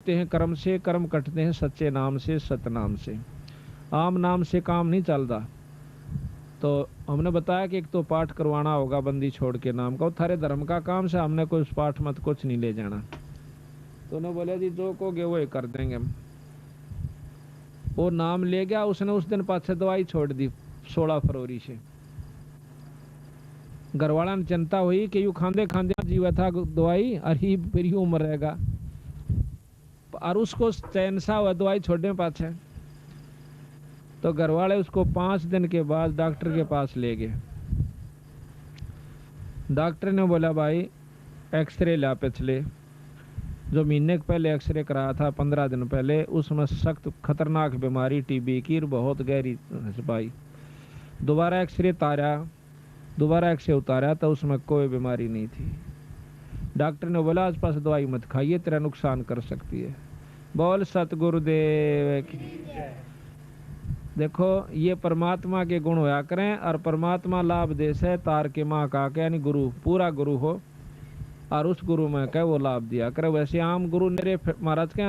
होते हैं कर्म से, कर्म कटते हैं सच्चे नाम से, सतनाम से। आम नाम से काम नहीं चलता। तो हमने बताया कि एक तो पाठ करवाना होगा बंदी छोड़ के नाम का, थारे धर्म का काम से हमने कोई पाठ मत कुछ नहीं ले जाना। तो उन्होंने बोले जी जो कहोगे वो ही कर देंगे हम। वो नाम ले गया, उसने उस दिन पाछे दवाई छोड़ दी 16 फरवरी से। घरवाला ने चिंता हुई कि यू खांदे खांदे जीवा था दवाई, अरे फिर ही उम्र रहेगा, और उसको चैन सा हुआ दवाई छोड़ने पाछे। तो घरवाले उसको 5 दिन के बाद डॉक्टर के पास ले गए। डॉक्टर ने बोला भाई एक्सरे ला पिछले जो महीने के पहले एक्सरे कराया था 15 दिन पहले, उसमें सख्त खतरनाक बीमारी टीबी की बहुत गहरी पाई। दोबारा एक्सरे उतारा तो उसमें कोई बीमारी नहीं थी। डॉक्टर ने बोला आसपास दवाई मत खाइए, तेरा नुकसान कर सकती है। बोल सतगुरुदेव की। देखो ये परमात्मा के गुण होया करें, और परमात्मा लाभ दे से तार के माँ का के यानी गुरु, पूरा गुरु हो और उस गुरु में कह वो लाभ दिया करे। वैसे आम गुरु मेरे महाराज के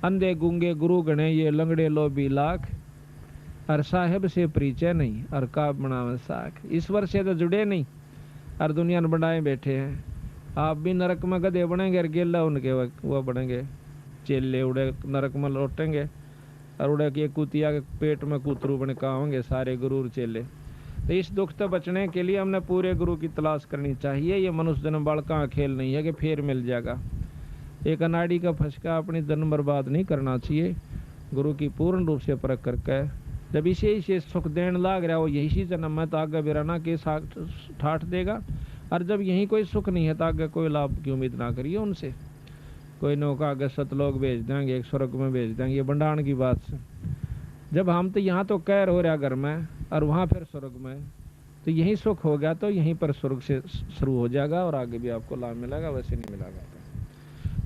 अंधे गूंगे गुरु गणे ये लंगड़े लोभी लाख, और साहेब से परिचय नहीं और का बनावे साख। ईश्वर से तो जुड़े नहीं और दुनिया ने बनाए बैठे हैं। आप भी नरक में गधे बनेंगे और गेला उनके वो बनेंगे चेले, उड़े नरक में लौटेंगे और उड़े के कुतिया के पेट में कुतरू बने का होंगे सारे गुरु और चेले। तो इस दुख से बचने के लिए हमने पूरे गुरु की तलाश करनी चाहिए। ये मनुष्य जन्म बड़का खेल नहीं है कि फिर मिल जाएगा। एक अनाड़ी का फंसका अपनी जन्म बर्बाद नहीं करना चाहिए। गुरु की पूर्ण रूप से परख करके जब इसे सुख देने लाग रहा हो यही जन्म में, तो आगे बिराना के ठाठ देगा। और जब यही कोई सुख नहीं है तो आगे कोई लाभ की उम्मीद ना करिए उनसे। कोई नौका आगे सतलोक भेज देंगे, एक स्वर्ग में भेज देंगे, ये भंडारण की बात से। जब हम तो यहाँ तो कैर हो रहा घर में और वहाँ फिर स्वर्ग में, तो यही सुख हो गया तो यहीं पर स्वर्ग से शुरू हो जाएगा और आगे भी आपको लाभ मिलेगा, वैसे नहीं मिलेगा।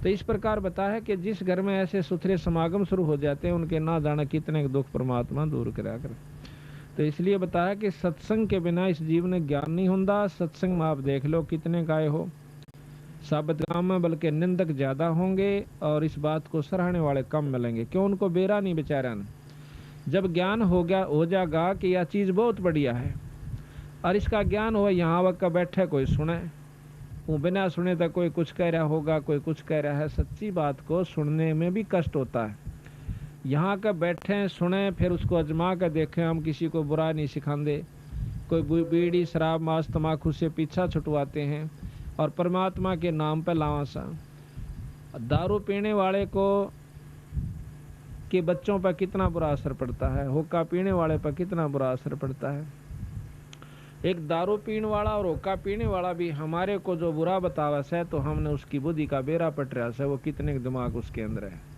तो इस प्रकार बताया है कि जिस घर में ऐसे सुथरे समागम शुरू हो जाते हैं उनके ना जाने कितने दुख परमात्मा दूर करा कर। तो इसलिए बताया कि सत्संग के बिना इस जीवन में ज्ञान नहीं होता। सत्संग में आप देख लो कितने गाय हो साबित गांव में, बल्कि निंदक ज्यादा होंगे और इस बात को सराहने वाले कम मिलेंगे। क्यों? उनको बेरा नहीं बेचारा ने। जब ज्ञान हो जाएगा कि यह चीज बहुत बढ़िया है और इसका ज्ञान हो, यहाँ वक्त बैठे कोई सुने, वो बिना सुने तो कोई कुछ कह रहा होगा, कोई कुछ कह रहा है। सच्ची बात को सुनने में भी कष्ट होता है। यहाँ का बैठे सुने फिर उसको अजमा कर देखें। हम किसी को बुरा नहीं सिखाते। कोई बीड़ी शराब मांस तमाकू से पीछा छुटवाते हैं और परमात्मा के नाम पर लावासा। दारू पीने वाले को के बच्चों पर कितना बुरा असर पड़ता है, हुक्का पीने वाले पर कितना बुरा असर पड़ता है। एक दारू पीने वाला और हुक्का पीने वाला भी हमारे को जो बुरा बतावस है तो हमने उसकी बुद्धि का बेरा पटरा है, वो कितने दिमाग उसके अंदर है।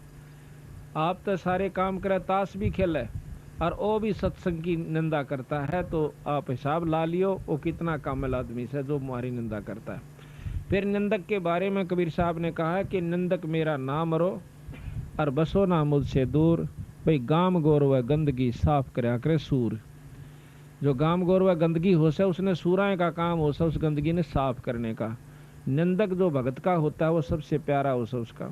आप तो सारे काम करे, ताश भी खेले और वो भी सत्संग की निंदा करता है, तो आप हिसाब ला लियो वो कितना कामिल आदमी से जो हमारी निंदा करता है। फिर निंदक के बारे में कबीर साहब ने कहा है कि निंदक मेरा नाम रो और बसो ना मुझसे दूर। भाई गाम गौरव गंदगी साफ करया करे सूर। जो गाम गौरव गंदगी हो से उसने सूराए का काम हो से उस गंदगी ने साफ करने का। निंदक जो भगत का होता है वो सबसे प्यारा हो से उसका,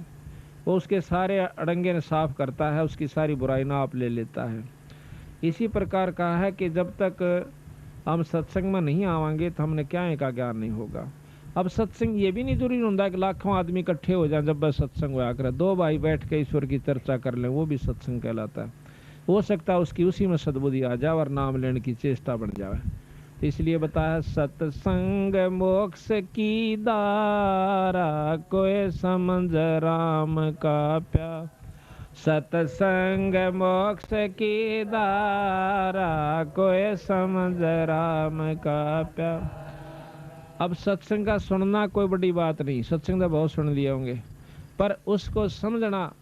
वो उसके सारे अड़ंगे ने साफ करता है, उसकी सारी बुराई ना आप ले लेता है। इसी प्रकार कहा है कि जब तक हम सत्संग में नहीं आवांगे तो हमने क्या का ज्ञान नहीं होगा। अब सत्संग ये भी नहीं जरूरी होता कि लाखों आदमी इकट्ठे हो जाए जब बस सत्संग हुआ करे। 2 भाई बैठ के ईश्वर की चर्चा कर लें वो भी सत्संग कहलाता है। हो सकता है उसकी उसी में सद्बुद्धि आ जाए और नाम लेने की चेष्टा बन जाए। तो इसलिए बताया सत्संग मोक्ष की दारा कोई समझ राम का प्यार। सत्संग मोक्ष की दारा कोई समझ राम का प्यार। अब सत्संग का सुनना कोई बड़ी बात नहीं, सत्संग तो बहुत सुन लिए होंगे, पर उसको समझना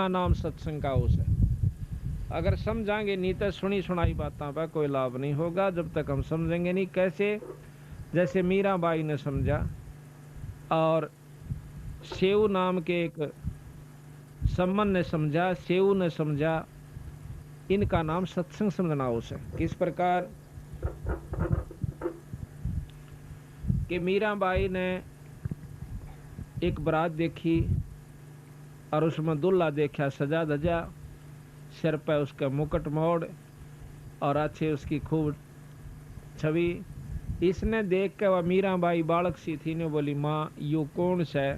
नाम सत्संग का उस है। अगर समझाएंगे नहीं तो सुनी सुनाई बातों पर कोई लाभ नहीं होगा जब तक हम समझेंगे नहीं। कैसे? जैसे मीराबाई ने समझा और सेऊ नाम के एक सम्मन ने समझा, सेऊ ने समझा, इनका नाम सत्संग समझना उसे। किस प्रकार कि मीराबाई ने एक बारात देखी और उसमें दुल्हा देखा सजा धजा, सिर पर उसका मुकुट मोड़ और अच्छे उसकी खूब छवि। इसने देख के वह मीराबाई बालक सी थी ने बोली, माँ यू कौन से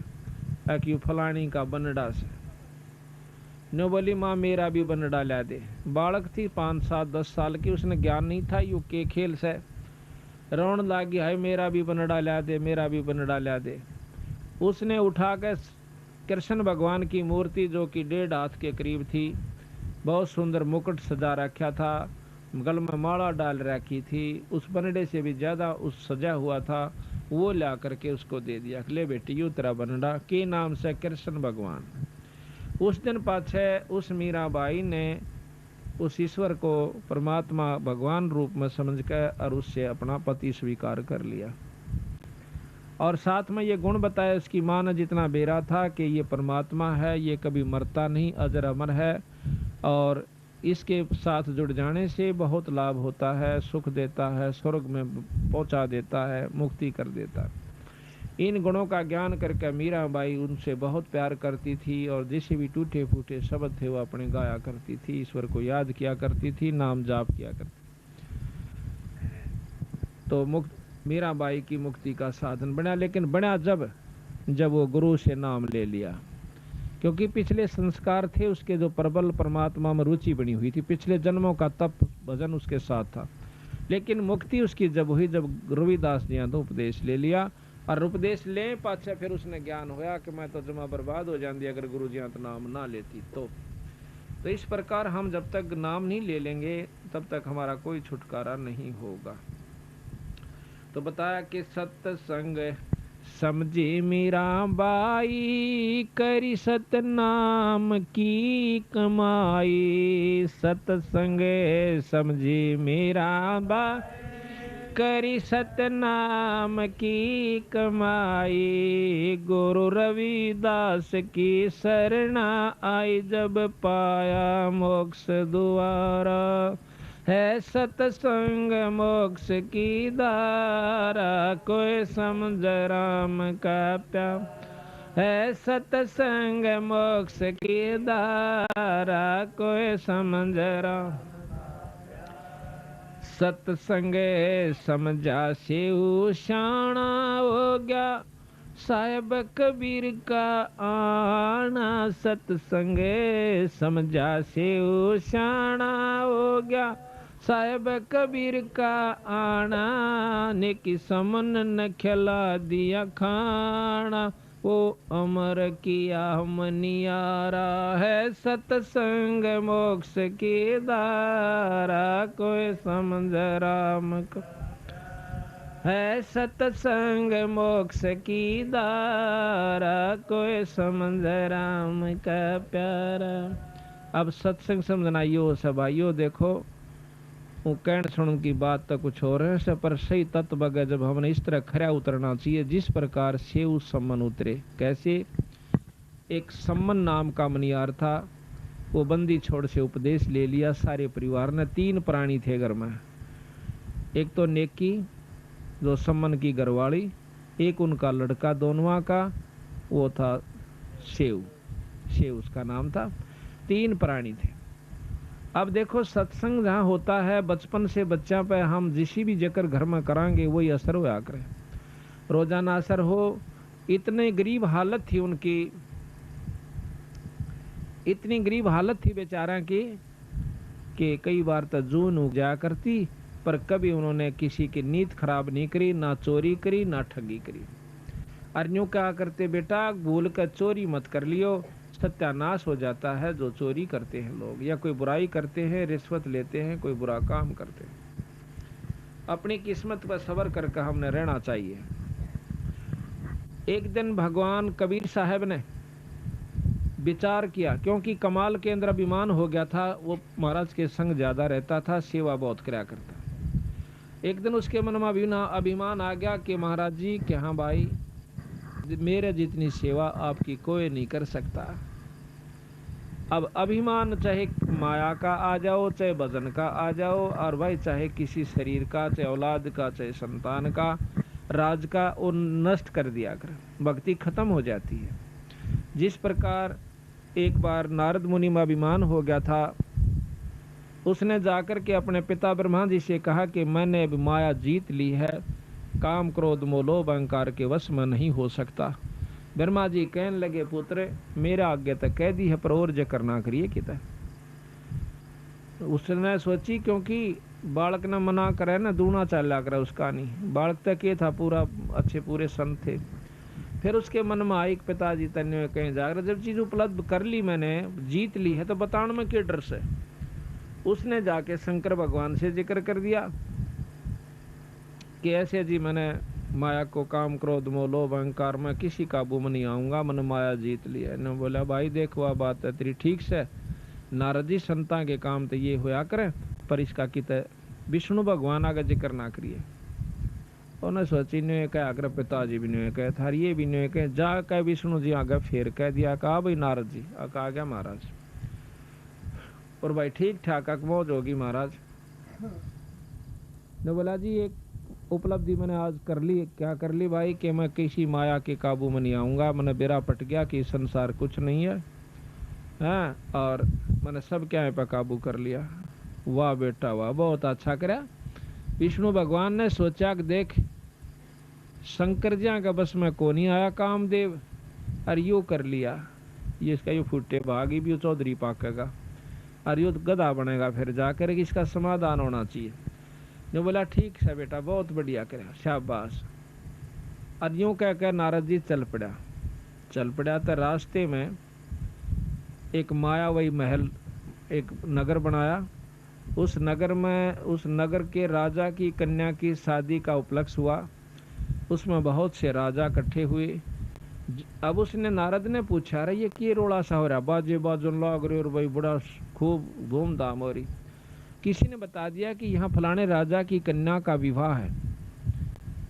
यू फलानी का बनड़ा से। ने बोली, माँ मेरा भी बनड़ा ला दे। बालक थी 5, 7, 10 साल की, उसने ज्ञान नहीं था यू के खेल से। रोन लागी, है मेरा भी बनड़ा ला दे, मेरा भी बनड़ा ला दे। उसने उठा के कृष्ण भगवान की मूर्ति जो कि 1.5 हाथ के करीब थी, बहुत सुंदर मुकुट सजा रखा था, गल में माला डाल रखी थी, उस बनड़े से भी ज्यादा उस सजा हुआ था, वो ला करके उसको दे दिया। ले बेटी यू तेरा बनड़ा, के नाम से कृष्ण भगवान। उस दिन पाछे उस मीराबाई ने उस ईश्वर को परमात्मा भगवान रूप में समझ कर और उससे अपना पति स्वीकार कर लिया। और साथ में ये गुण बताया उसकी माँ ने जितना बेरा था कि ये परमात्मा है, ये कभी मरता नहीं, अजर अमर है, और इसके साथ जुड़ जाने से बहुत लाभ होता है, सुख देता है, स्वर्ग में पहुंचा देता है, मुक्ति कर देता है। इन गुणों का ज्ञान करके मीराबाई उनसे बहुत प्यार करती थी और जैसे भी टूटे फूटे शब्द थे वो अपने गाया करती थी, ईश्वर को याद किया करती थी, नाम जाप किया करती। तो मीराबाई की मुक्ति का साधन बना, लेकिन बना जब वो गुरु से नाम ले लिया, क्योंकि पिछले संस्कार थे उसके जो प्रबल परमात्मा में रुचि बनी हुई थी, पिछले जन्मों का तप भजन उसके साथ था। लेकिन मुक्ति उसकी जब हुई जब रविदास जी तो उपदेश ले लिया, और उपदेश ले पाछे फिर उसने ज्ञान होया कि मैं तो जमा बर्बाद हो जाती अगर गुरु जी तो नाम ना लेती। तो इस प्रकार हम जब तक नाम नहीं ले लेंगे तब तक हमारा कोई छुटकारा नहीं होगा। तो बताया कि सत्संग समझे मीराबाई, करी सतनाम की कमाई। सत्संग समझे मीराबाई, करी सतनाम की कमाई। गुरु रविदास की शरणा आई, जब पाया मोक्ष द्वारा। है सत्संग मोक्ष की धारा, कोई समझ राम का प्यार। है सत्संग मोक्ष की धारा, कोई समझ राम। सत्संग समझा से शाना हो गया, साहेब कबीर का आना। सत्संग समझा से शाना हो गया, साहेब कबीर का आना। नेकी समन न खिला दिया खाना, वो अमर किया मनियारा। है सत्संग मोक्ष की धारा, कोई समझ राम को। है सत्संग मोक्ष की धारा, कोई समझ राम का प्यारा। अब सत्संग समझना यो सब आइयो, देखो वो कहण सुन की बात तो कुछ और है, पर सही तत्व बगे जब हमने इस तरह खरा उतरना चाहिए जिस प्रकार से उस सम्मन उतरे। कैसे? एक सम्मन नाम का मनियार था, वो बंदी छोड़ से उपदेश ले लिया सारे परिवार ने। 3 प्राणी थे घर में, एक तो नेकी जो सम्मन की घरवाली, एक उनका लड़का दोनों का वो था शेव उसका नाम था। 3 प्राणी थे। अब देखो सत्संग जहाँ होता है बचपन से बच्चा पे हम जिस भी जकर घर में करांगे वही असर होया करे, रोजाना असर हो। इतने गरीब हालत थी उनकी, इतनी गरीब हालत थी बेचारा की कि कई बार तो जून उग जाया करती, पर कभी उन्होंने किसी की नीयत खराब नहीं करी, ना चोरी करी ना ठगी करी। और यूं क्या करते बेटा, भूल कर चोरी मत कर लियो, सत्यानाश हो जाता है जो चोरी करते हैं लोग, या कोई बुराई करते हैं, रिश्वत लेते हैं, कोई बुरा काम करते हैं। अपनी किस्मत पर सबर करके हमने रहना चाहिए। एक दिन भगवान कबीर साहब ने विचार किया, क्योंकि कमाल के अंदर अभिमान हो गया था, वो महाराज के संग ज्यादा रहता था, सेवा बहुत कराया करता। एक दिन उसके मन में अभिमान आ गया कि महाराज जी कि हाँ भाई, मेरे जितनी सेवा आपकी कोई नहीं कर सकता। अब अभिमान चाहे माया का आ जाओ, चाहे वजन का आ जाओ, और भाई चाहे किसी शरीर का, चाहे औलाद का, चाहे संतान का, राज का, वो नष्ट कर दिया कर, भक्ति खत्म हो जाती है। जिस प्रकार एक बार नारद मुनि में अभिमान हो गया था। उसने जाकर के अपने पिता ब्रह्मा जी से कहा कि मैंने अब माया जीत ली है, काम क्रोध मोह लोभ अहंकार के वश में नहीं हो सकता। ब्रह्मा जी कहने लगे, पुत्र मेरा आगे तक कह दी है पर और जे करना करिए किता। उसने सोची क्योंकि बालक ने मना करे ना दूना चाला करे उसका नहीं, बालक तक ये था पूरा अच्छे पूरे संत थे। फिर उसके मन में आई पिताजी तन्य कहीं जाकर जब चीज उपलब्ध कर ली मैंने जीत ली है तो बताने में क्या डर से। उसने जाके शंकर भगवान से जिक्र कर दिया कि ऐसे जी मैंने माया को काम क्रोध मोह लोभ अहंकार में किसी काबू में नहीं आऊंगा, मैंने माया जीत लिया। ने बोला भाई देख वह बात है तेरी ठीक से, नारद जी संता के काम तो ये होया करे पर इसका कित विष्णु भगवान आगे जिक्र ना करिए। उन्हें सोची ने कह आकर पिताजी भी ने कहे थार ये भी ने कहे जा कह विष्णु जी आगे फिर कह दिया कहा भाई नारद जी आ गया महाराज। और भाई ठीक ठाक मौज होगी महाराज। ने बोला जी एक उपलब्धि मैंने आज कर ली। क्या कर ली भाई कि मैं किसी माया के काबू में नहीं आऊंगा, मैंने बेरा पट गया कि संसार कुछ नहीं है, हाँ, और मैंने सब क्या पे काबू कर लिया। वाह बेटा वाह, बहुत अच्छा करा। विष्णु भगवान ने सोचा कि देख शंकर जी का बस में को नहीं आया कामदेव, और यू कर लिया, ये इसका यू फुटे भागी भी चौधरी पाकेगा और यू गधा बनेगा फिर जाकर, इसका समाधान होना चाहिए। जो बोला ठीक है बेटा बहुत बढ़िया करा शाबाश। और यूं कह कर नारद जी चल पड़ा तो रास्ते में एक मायावही महल एक नगर बनाया। उस नगर के राजा की कन्या की शादी का उपलक्ष्य हुआ। उसमें बहुत से राजा इकट्ठे हुए। अब उसने नारद ने पूछा रहा ये कि रोड़ा सा हो रहा, बाजे बाजन लाग रहे और भाई बड़ा खूब धूमधाम हो रही। किसी ने बता दिया कि यहाँ फलाने राजा की कन्या का विवाह है।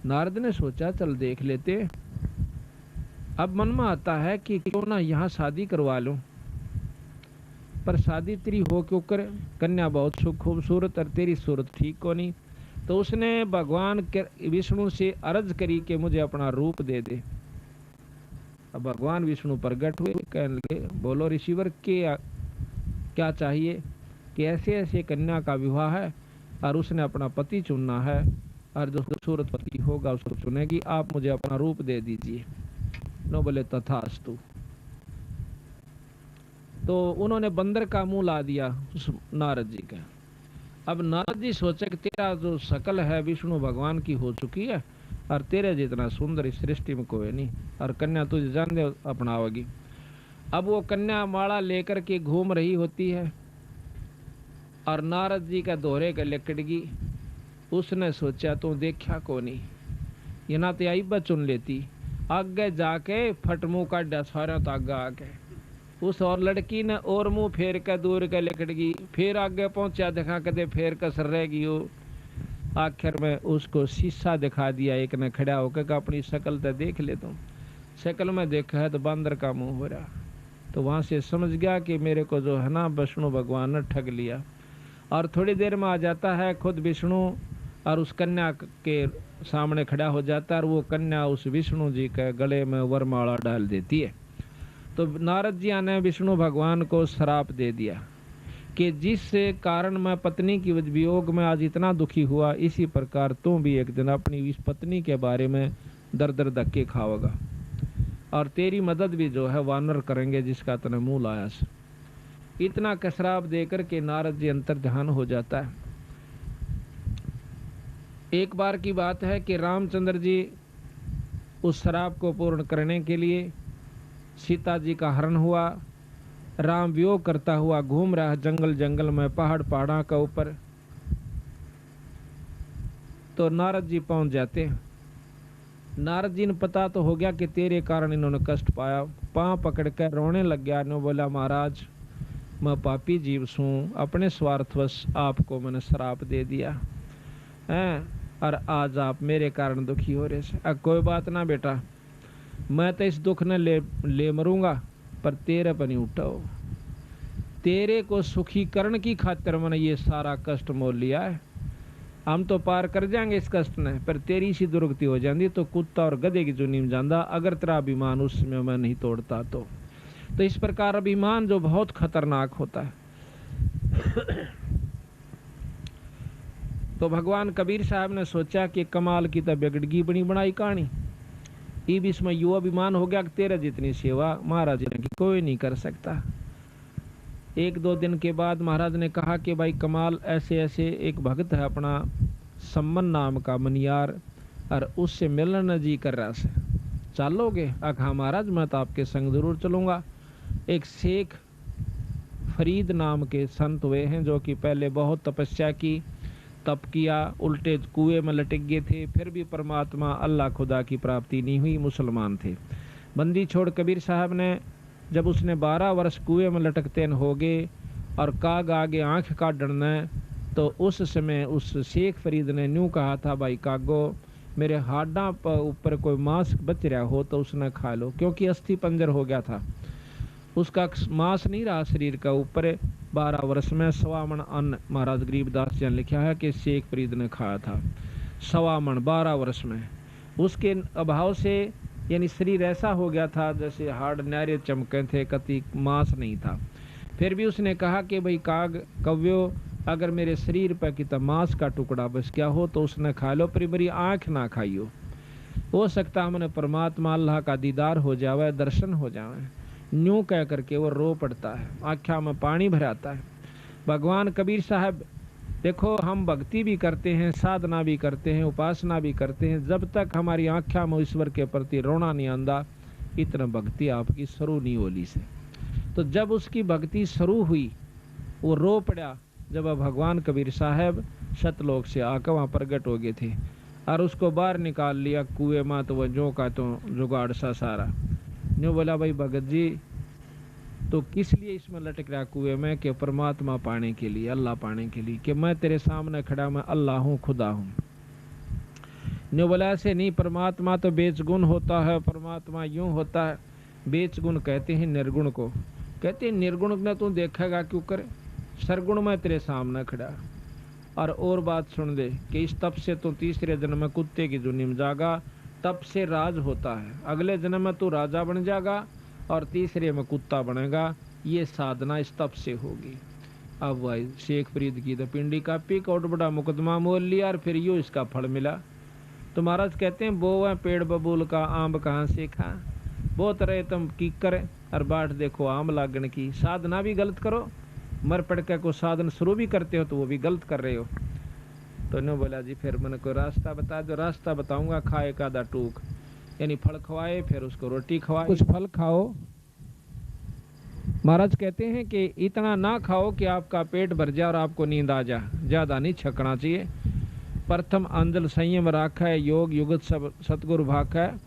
नारद ने सोचा चल देख लेते। अब मन में आता है कि क्यों ना यहाँ शादी करवा लूं, पर शादी तेरी हो क्यों करे, कन्या बहुत खूबसूरत और तेरी सूरत ठीक को नहीं। तो उसने भगवान विष्णु से अर्ज करी कि मुझे अपना रूप दे दे। अब भगवान विष्णु प्रकट हुए, कहने लगे बोलो ऋषिवर क्या चाहिए कि ऐसे ऐसे कन्या का विवाह है और उसने अपना पति चुनना है और जो खूबसूरत पति होगा उसको चुनेगी, आप मुझे अपना रूप दे दीजिए। नो बोले तथास्तु। तो उन्होंने बंदर का मुंह ला दिया उस नारद जी का। अब नारद जी सोचे कि तेरा जो शकल है विष्णु भगवान की हो चुकी है और तेरे जितना सुंदर इस सृष्टि में कोई नहीं, और कन्या तुझे जान दे अपनाओगी। अब वो कन्या माला लेकर के घूम रही होती है और नारद जी का दोहरे का लिकड़गी। उसने सोचा तो देखा को नहीं, ये ना तो आई चुन लेती। आगे जाके फट मुंह काटा सारा तागा आके उस और लड़की ने और मुंह फेर कर दूर के लिकड़गी। फिर आगे पहुंचा देखा कदे फेर कसर रहेगी वो। आखिर में उसको शीशा दिखा दिया एक ने खड़ा होकर अपनी शक्ल तो देख ले तुम। शक्ल में देखा है तो बंदर का मुंह हो रहा। तो वहां से समझ गया कि मेरे को जो है ना विष्णु भगवान ने ठग लिया। और थोड़ी देर में आ जाता है खुद विष्णु और उस कन्या के सामने खड़ा हो जाता है और वो कन्या उस विष्णु जी के गले में वरमाला डाल देती है। तो नारद जी ने विष्णु भगवान को श्राप दे दिया कि जिस कारण मैं पत्नी की वियोग में आज इतना दुखी हुआ, इसी प्रकार तू भी एक दिन अपनी इस पत्नी के बारे में दर दर धक्के खाओगा और तेरी मदद भी जो है वानर करेंगे जिसका तने मुंह लाया। इतना कसराब देकर के नारद जी अंतर ध्यान हो जाता है। एक बार की बात है कि रामचंद्र जी उस शराब को पूर्ण करने के लिए सीता जी का हरण हुआ। राम वियोग करता हुआ घूम रहा जंगल जंगल में पहाड़ा के ऊपर। तो नारद जी पहुंच जाते हैं। नारद जी ने पता तो हो गया कि तेरे कारण इन्होंने कष्ट पाया। पांव पकड़ कर रोने लग गया। ने बोला महाराज मैं पापी जीव सूं, अपने स्वार्थवश आपको मैंने श्राप दे दिया है और आज आप मेरे कारण दुखी हो रहे हैं। कोई बात ना बेटा, मैं तो इस दुख ने ले मरूंगा पर तेरे पर नहीं उठाओ। तेरे को सुखीकरण की खातिर मैंने ये सारा कष्ट मोल लिया है। हम तो पार कर जाएंगे इस कष्ट ने, पर तेरी सी दुर्गति हो जाती तो कुत्ता और गधे की चुनी में जाता अगर तेरा अभिमान उसमें मैं नहीं तोड़ता। तो इस प्रकार अभिमान जो बहुत खतरनाक होता है। तो भगवान कबीर साहब ने सोचा कि कमाल की तो बिगड़गी बनी बनाई कहानी, इब इसमें यो अभिमान हो गया कि तेरे जितनी सेवा महाराज ने की कोई नहीं कर सकता। एक दो दिन के बाद महाराज ने कहा कि भाई कमाल, ऐसे ऐसे एक भक्त है अपना सम्मन नाम का मनियार, और उससे मिलन जी कर रहा से, चलोगे? हाँ महाराज, मैं तो आपके संग जरूर चलूंगा। एक शेख फरीद नाम के संत हुए हैं जो कि पहले बहुत तपस्या की, तप किया, उल्टे कुएं में लटक गए थे, फिर भी परमात्मा अल्लाह खुदा की प्राप्ति नहीं हुई, मुसलमान थे। बंदी छोड़ कबीर साहब ने, जब उसने 12 वर्ष कुएं में लटकते हो गए और काग आगे आंख काटना, तो उस समय उस शेख फरीद ने न्यू कहा था, भाई कागो, मेरे हाडा ऊपर कोई मांस बच रहा हो तो उसने खा लो, क्योंकि अस्थि पंजर हो गया था, उसका मांस नहीं रहा शरीर का ऊपर। 12 वर्ष में 1.25 मन अन्न, महाराज गरीबदास जी ने लिखा है कि शेख फरीद ने खाया था 1.25 मन 12 वर्ष में। उसके अभाव से यानी शरीर ऐसा हो गया था जैसे हाड़ न्यारे चमके थे, कति मांस नहीं था। फिर भी उसने कहा कि भाई काग कव्यो, अगर मेरे शरीर पर कितना मांस का टुकड़ा बस क्या हो तो उसने खा लो, पर मेरी आँख ना खाइयो, हो सकता हमने परमात्मा अल्लाह का दीदार हो जावे, दर्शन हो जावे। न्यू कह करके वो रो पड़ता है, आँखा में पानी भराता है। भगवान कबीर साहब देखो, हम भक्ति भी करते हैं, साधना भी करते हैं, उपासना भी करते हैं, जब तक हमारी आँखा में ईश्वर के प्रति रोना नहीं आंदा, इतना भक्ति आपकी शुरू नहीं होली से। तो जब उसकी भक्ति शुरू हुई, वो रो पड़ा जब भगवान कबीर साहब सतलोक से आकर वहाँ प्रकट हो गए थे और उसको बाहर निकाल लिया कुएं में। तो वह जो का तो जुगाड़ सा सारा न्यू बोला, भाई भगत जी तो किस लिए इसमें लटक रहा कुएं में? कि परमात्मा पाने के लिए, अल्लाह पाने के लिए, कि मैं तेरे सामने खड़ा, मैं अल्लाह हूँ, खुदा हूँ। न्यू बोला, ऐसे नहीं, परमात्मा तो बेचगुण होता है, परमात्मा यूं होता है। बेचगुण कहते हैं निर्गुण को, कहते हैं निर्गुण ने तू देखेगा क्यों करे, सरगुण में तेरे सामने खड़ा। और बात सुन दे कि इस तप से तो तीसरे जन्म में कुत्ते की जुनी में जागा, तप से राज होता है, अगले जन्म में तू राजा बन जाएगा और तीसरे में कुत्ता बनेगा। ये साधना इस तप से होगी। अब भाई शेख फरीद की तो पिंडी कापी, कोट बड़ा मुकदमा मोल लिया और फिर यो इसका फल मिला। तो महाराज कहते हैं, वो है पेड़ बबूल का आम कहाँ से खा, बहुत रहे तुम कीकर और बाट देखो आम लागण की। साधना भी गलत करो, मर पड़ के को साधन शुरू भी करते हो तो वो भी गलत कर रहे हो। तो ने बोला, जी फिर मैंने कोई रास्ता बता दो। रास्ता बताऊंगा, खाए का दा टूक, यानी फल खवाए, फिर उसको रोटी खवाए। कुछ फल खाओ, महाराज कहते हैं कि इतना ना खाओ कि आपका पेट भर जाए और आपको नींद आ जाए, ज्यादा नहीं छकना चाहिए। प्रथम अंजल संयम राखा है, योग युगत सब सतगुरु भाखा है,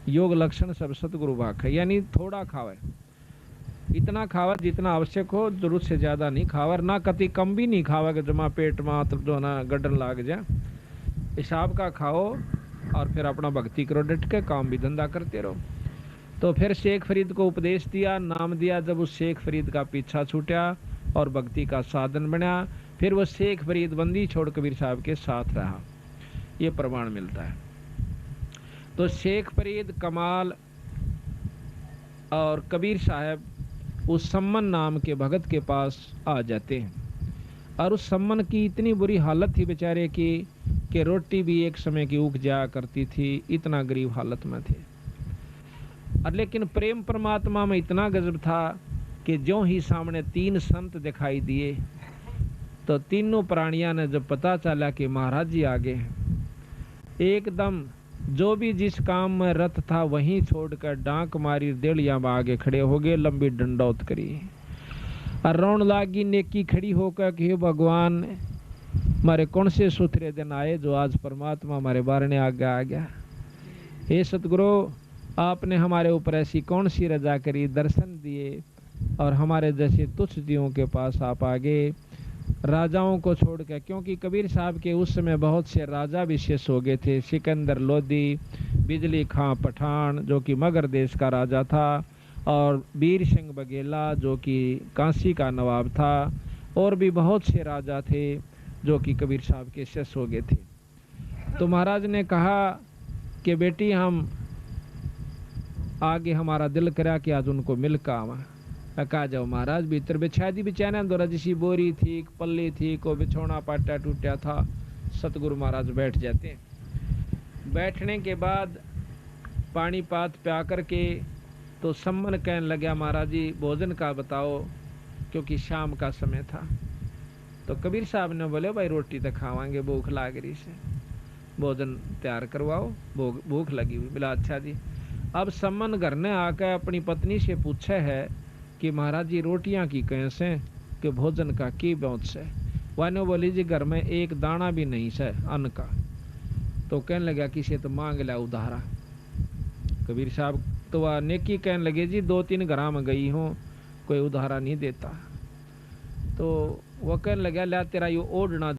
योग लक्षण सब सतगुरु भाखा है, यानी थोड़ा खावे, इतना खावा जितना आवश्यक हो, जरूरत से ज्यादा नहीं खावा, ना कति कम भी नहीं खावा कि जमा पेट मात्र जो ना गड्ढन लाग जाए। हिसाब का खाओ और फिर अपना भक्ति करो, डट के काम भी धंधा करते रहो। तो फिर शेख फरीद को उपदेश दिया, नाम दिया। जब उस शेख फरीद का पीछा छूटा और भक्ति का साधन बना, फिर वो शेख फरीद बंदी छोड़ कबीर साहब के साथ रहा, ये प्रमाण मिलता है। तो शेख फरीद, कमाल और कबीर साहब उस सम्मन नाम के भगत के पास आ जाते हैं और उस सम्मन की इतनी बुरी हालत थी बेचारे की कि रोटी भी एक समय की उग जाया करती थी, इतना गरीब हालत में थे। और लेकिन प्रेम परमात्मा में इतना गजब था कि जो ही सामने 3 संत दिखाई दिए तो तीनों प्राणियों ने जब पता चला कि महाराज जी आगे हैं, एकदम जो भी जिस काम में रत था वहीं छोड़कर डांक मारी, देड़िया में आगे खड़े हो गए, लंबी डंडौत करी और रोन लागी नेकी खड़ी होकर कि भगवान, हमारे कौन से सुथरे दिन आए जो आज परमात्मा हमारे बारने आगे आ गया। हे सतगुरु, आपने हमारे ऊपर ऐसी कौन सी रजा करी, दर्शन दिए और हमारे जैसे तुच्छ जीवों के पास आप आ गए, राजाओं को छोड़ के। क्योंकि कबीर साहब के उस समय बहुत से राजा विशेष हो गए थे, सिकंदर लोधी, बिजली खां पठान जो कि मगर देश का राजा था, और वीर सिंह बघेला जो कि काशी का नवाब था, और भी बहुत से राजा थे जो कि कबीर साहब के शिष्य हो गए थे। तो महाराज ने कहा कि बेटी, हम आगे हमारा दिल करा कि आज उनको मिल का आवा। कहा जाओ महाराज भीतर बिछा दी बिछाना दौरा जैसी बोरी थी पल्ली थी को बिछोना पाटा टूटा था। सतगुरु महाराज बैठ जाते। बैठने के बाद पानी पात प्या करके तो सम्मन कहने लगा महाराज जी भोजन का बताओ, क्योंकि शाम का समय था। तो कबीर साहब ने बोले भाई रोटी तो खावांगे, भूख लाग रही से, भोजन तैयार करवाओ, भूख लगी हुई। बोला अच्छा जी। अब सम्मन घर ने आकर अपनी पत्नी से पूछे है कि महाराज जी रोटियां की कैसे कि भोजन का की बहुत से। वानो बोली जी घर में एक दाना भी नहीं से अन्न का। तो कहने लगा किसे तो मांग लिया उधारा। कबीर साहब तो वह नेकी कहने लगे जी 2-3 घरा में गई हूँ, कोई उधारा नहीं देता। तो वह कहने लगा ला तेरा ये ओढ़ना